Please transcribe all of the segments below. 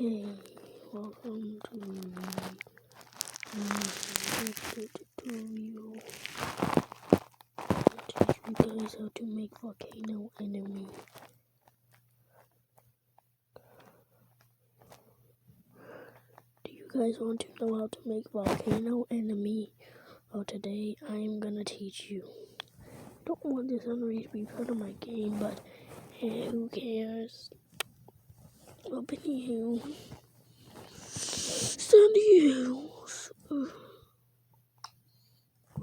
Okay, welcome to my tutorial. I'll teach you guys how to make volcano enemy. Do you guys want to know how to make volcano enemy? Well, today I am gonna teach you. Don't want this unread to be part of my game, but hey, who cares? Well, anywho,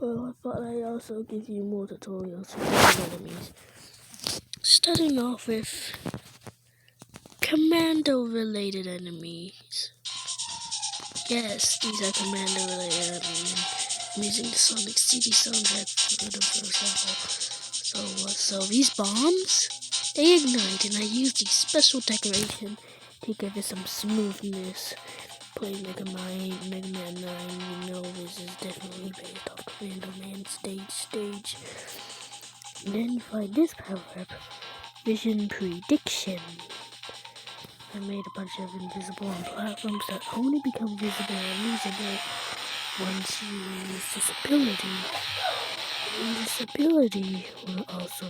well, I thought I'd also give you more tutorials for enemies. Starting off with commando-related enemies. Yes, these are commando-related enemies. I'm using the Sonic CD soundtrack for the first level. So these bombs, they ignite, and I use the special decoration to give it some smoothness. Play Mega Man 9, you know this is definitely based off Commando Man stage. And then you find this power-up, Vision Prediction. I made a bunch of invisible platforms that only become visible and usable once you use this ability. And this ability will also,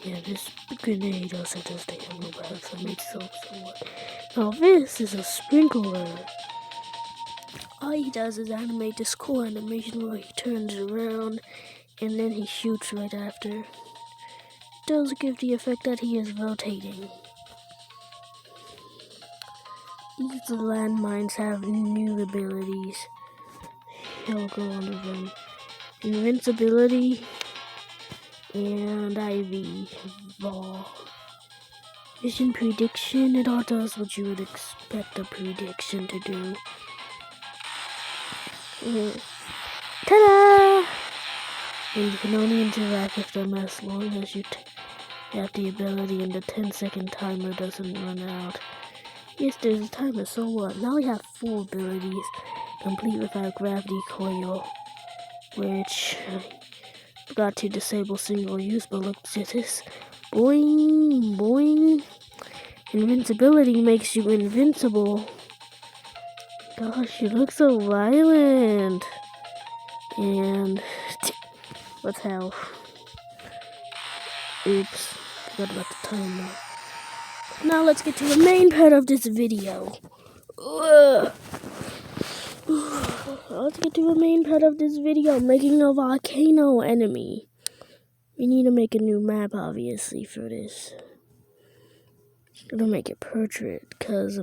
this grenade also does the ammo box that makes it somewhat. Now this is a sprinkler. All he does is animate this cool animation where he turns around and then he shoots right after. It does give the effect that he is rotating. These landmines have new abilities. He'll go under them. Invincibility and IV ball. Vision prediction, it all does what you would expect a prediction to do. Ta-da! And you can only interact with them as long as you have the ability and the 10-second timer doesn't run out. Yes, there's a timer, so what? Now we have 4 abilities, complete without gravity coil, which I forgot to disable single use, but look at this. Boing, boing. Invincibility makes you invincible. Gosh, you look so violent. And what's health? Oops, forgot about the timer. Now let's get to the main part of this video. Let's get to the main part of this video, making a volcano enemy. We need to make a new map, obviously, for this. I'm gonna make it portrait, because,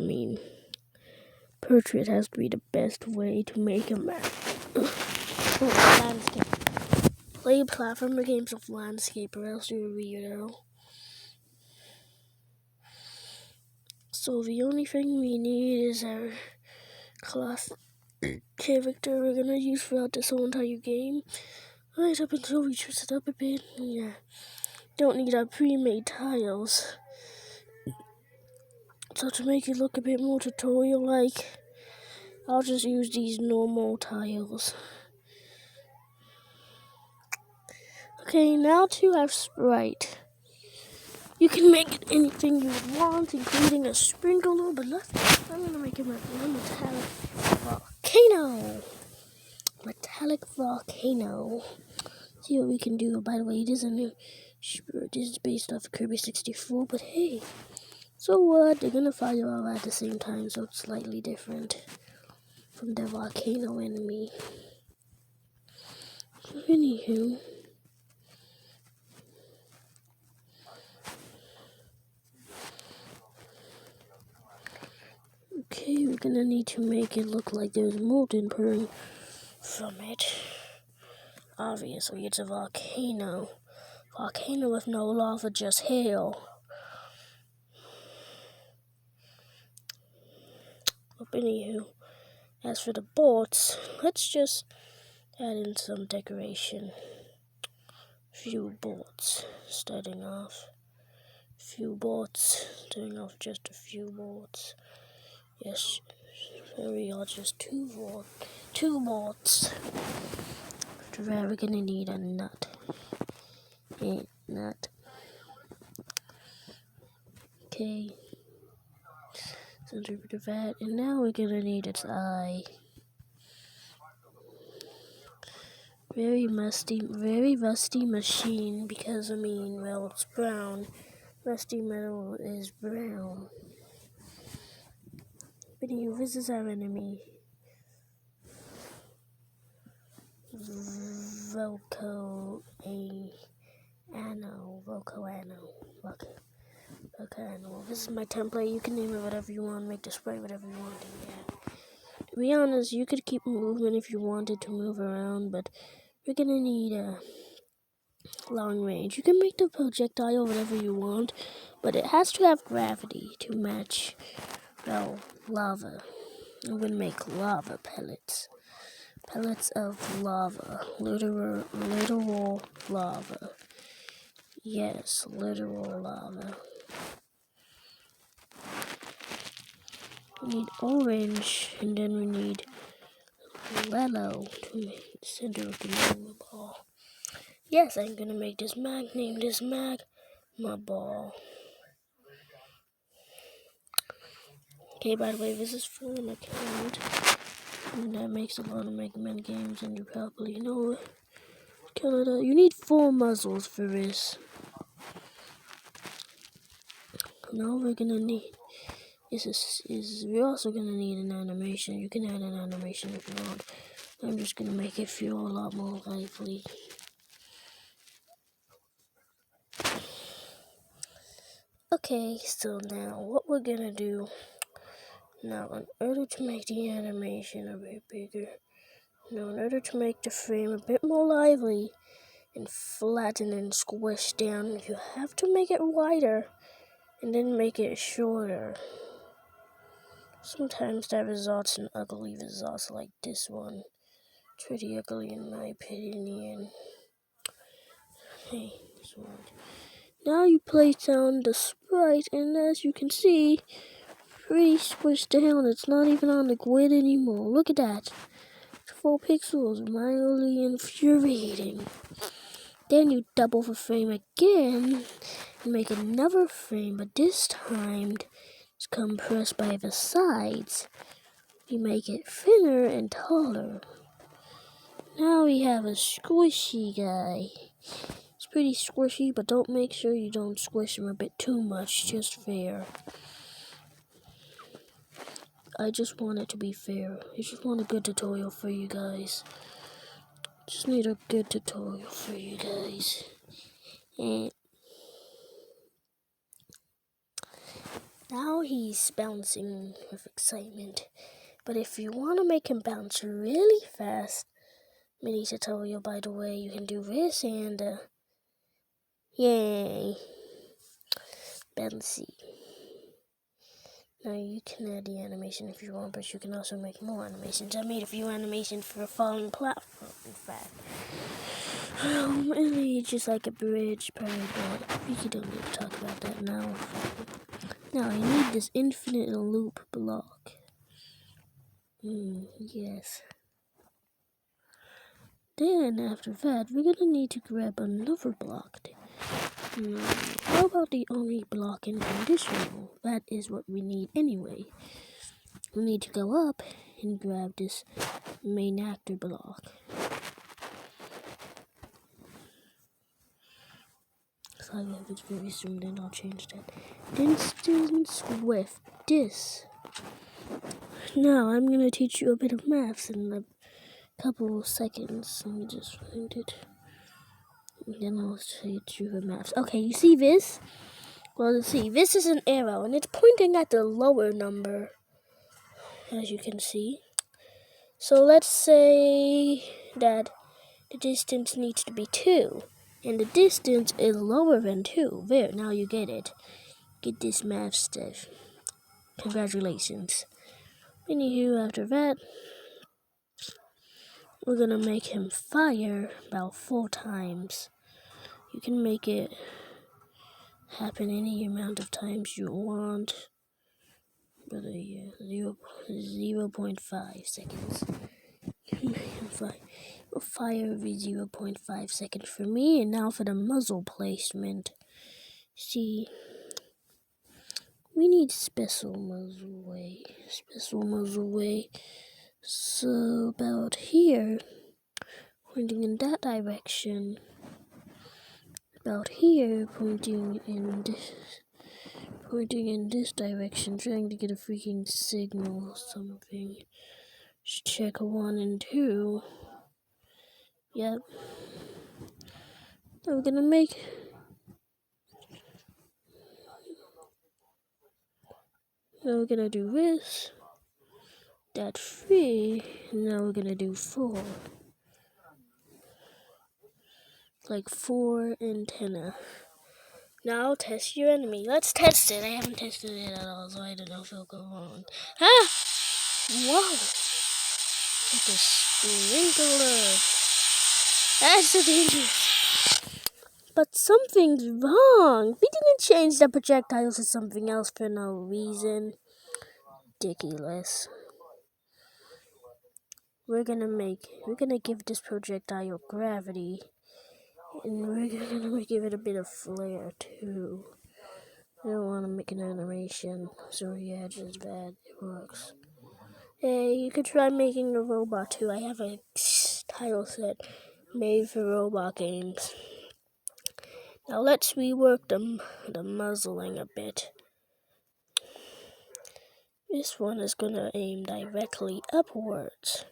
portrait has to be the best way to make a map. Landscape. Play platformer games with landscape, or else you're a weirdo. So the only thing we need is our class character we're gonna use throughout this whole entire game. Right up until we twist it up a bit. Yeah. Don't need our pre-made tiles. So to make it look a bit more tutorial-like, I'll just use these normal tiles. Okay, now to our sprite. You can make it anything you want, including a sprinkler, but I'm gonna make it a metallic volcano. Metallic volcano. See what we can do. By the way, it is a new sprite. This is based off Kirby 64, but hey, so what? They're gonna fire all at the same time, so it's slightly different from the volcano enemy. So anywho, okay, we're gonna need to make it look like there's molten pouring from it. Obviously, it's a volcano. Volcano with no lava, just hail. But anywho, as for the bolts, let's just add in some decoration. Few bolts, starting off. Just a few bolts. Yes, sorry, just 2 bolts. After that, we're gonna need a nut. Nut. Okay. So Center rid of that. And now we're gonna need its eye. Very rusty machine because well, it's brown. Rusty metal is brown. But anyway, this is our enemy. Volcano. This is my template. You can name it whatever you want, make the sprite whatever you want. Yeah. To be honest, you could keep movement if you wanted to move around, but we're gonna need a long range. You can make the projectile whatever you want, but it has to have gravity to match, lava. I'm gonna make lava pellets. Pellets of lava. Literal lava. Yes, literal lava. We need orange, and then we need yellow to make the center of the magma ball. Yes, I'm gonna make this mag, name this magma ball. Okay, by the way, this is for an account, and that makes a lot of Mega Man games, and you probably know it. You need 4 muzzles for this. Now we're gonna need we're also gonna need an animation. You can add an animation if you want. I'm just gonna make it feel a lot more lively. Okay, so now what we're gonna do now, in order to make the animation a bit bigger, in order to make the frame a bit more lively and flatten and squish down, you have to make it wider and then make it shorter. Sometimes that results in ugly results like this one. Pretty ugly in my opinion. Okay, this one. Now you place down the sprite, and as you can see, pretty squished down. It's not even on the grid anymore. Look at that. 4 pixels, mildly infuriating. Then you double the frame again and make another frame, but this time it's compressed by the sides. You make it thinner and taller. Now we have a squishy guy. It's pretty squishy, but make sure you don't squish him a bit too much, just fair. I just want it to be fair. I just want a good tutorial for you guys. Just need a good tutorial for you guys. And now he's bouncing with excitement. But if you want to make him bounce really fast, mini tutorial by the way, you can do this and yay, bouncy. Now you can add the animation if you want, but you can also make more animations. I made a few animations for a falling platform, in fact. Really just like a bridge, probably, but we don't need to talk about that now. Now I need this infinite loop block. Yes. Then after that, we're gonna need to grab another block. How about the only block in conditional? That is what we need anyway. We need to go up and grab this main actor block. So I have it very soon, then I'll change that. Distance with this. Now I'm gonna teach you a bit of maths in a couple of seconds. Let me just find it. And then I'll teach you the maths. Okay, you see this? Well, let's see. This is an arrow, and it's pointing at the lower number, as you can see. So let's say that the distance needs to be 2, and the distance is lower than 2. There, now you get it. Get this math stuff. Congratulations. Anywho, after that, we're gonna make him fire about 4 times. You can make it happen any amount of times you want. But 0.5 seconds. Fire every 0.5 seconds for me, and now for the muzzle placement. See, We need special muzzle way. So about here, pointing in that direction. About here, pointing in this direction, trying to get a freaking signal or something. Just check 1 and 2. Yep. Now we're gonna do this. That 3. Now we're gonna do 4. Like 4 antenna. Now test your enemy. Let's test it. I haven't tested it at all, so I don't know if it'll go wrong. Ah! Whoa! It's a sprinkler. That's so dangerous. But something's wrong. We didn't change the projectiles to something else for no reason. Ridiculous. We're gonna give this projectile gravity. And we're gonna give it a bit of flair too. I don't want to make an animation, so yeah, just bad. It works. Hey, you could try making a robot too. I have a tile set made for robot games. Now let's rework the muzzling a bit. This one is gonna aim directly upwards.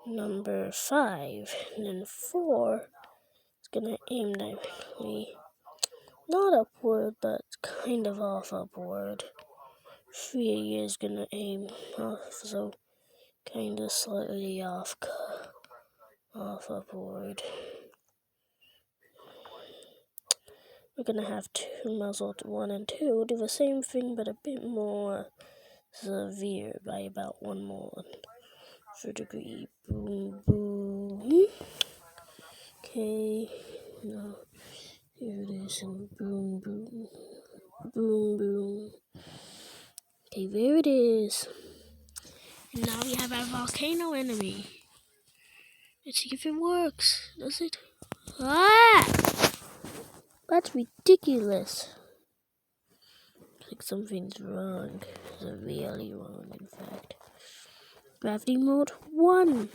Number 5, and then 4 is gonna aim directly, not upward, but kind of off upward. 3 is gonna aim off, so kind of slightly off upward. We're gonna have 2 muzzled 1 and 2 do the same thing, but a bit more severe by about 1 more degree. Boom, boom. Okay, now here it is, and boom, boom, boom, boom. Okay, there it is. And now we have our volcano enemy. Let's see if it works. Does it? Ah! That's ridiculous. Like something's wrong. It's really wrong, in fact. Gravity mode 1.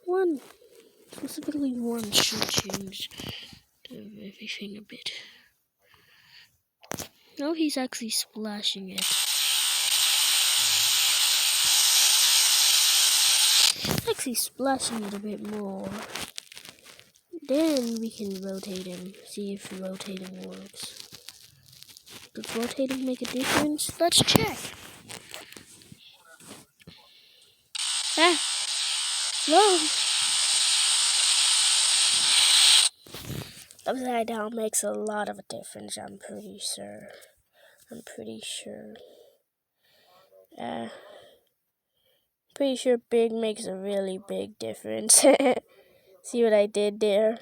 1. Specifically 1 should change everything a bit. No, he's actually splashing it. Actually splashing it a bit more. Then we can rotate him. See if rotating works. Does rotating make a difference? Let's check. Ah! Whoa! Upside down makes a lot of a difference, I'm pretty sure. Pretty sure big makes a really big difference. See what I did there?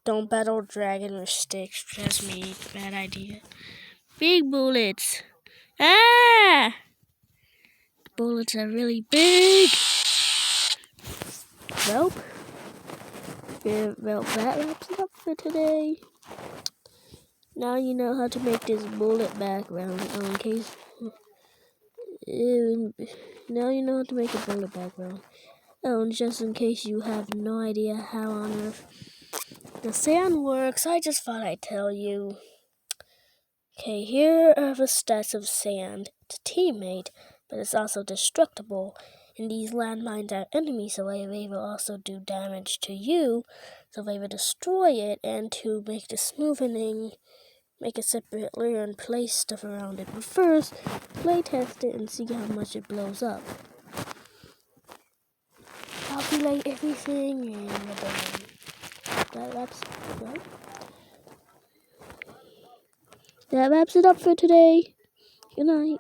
Don't battle dragon with sticks. Trust me, bad idea. Big bullets. Ah! Bullets are really big. Well, that wraps it up for today. Now you know how to make this bullet background. Now you know how to make a bullet background. Oh, and just in case you have no idea how on earth the sand works, I just thought I'd tell you. Okay, here are the stats of sand. It's a teammate, but it's also destructible. And these landmines are enemies, so they will also do damage to you. So they will destroy it, and to make the smoothing, make a separate layer and place stuff around it. But first, play test it and see how much it blows up. Calculate everything, and that wraps it up for today. Good night.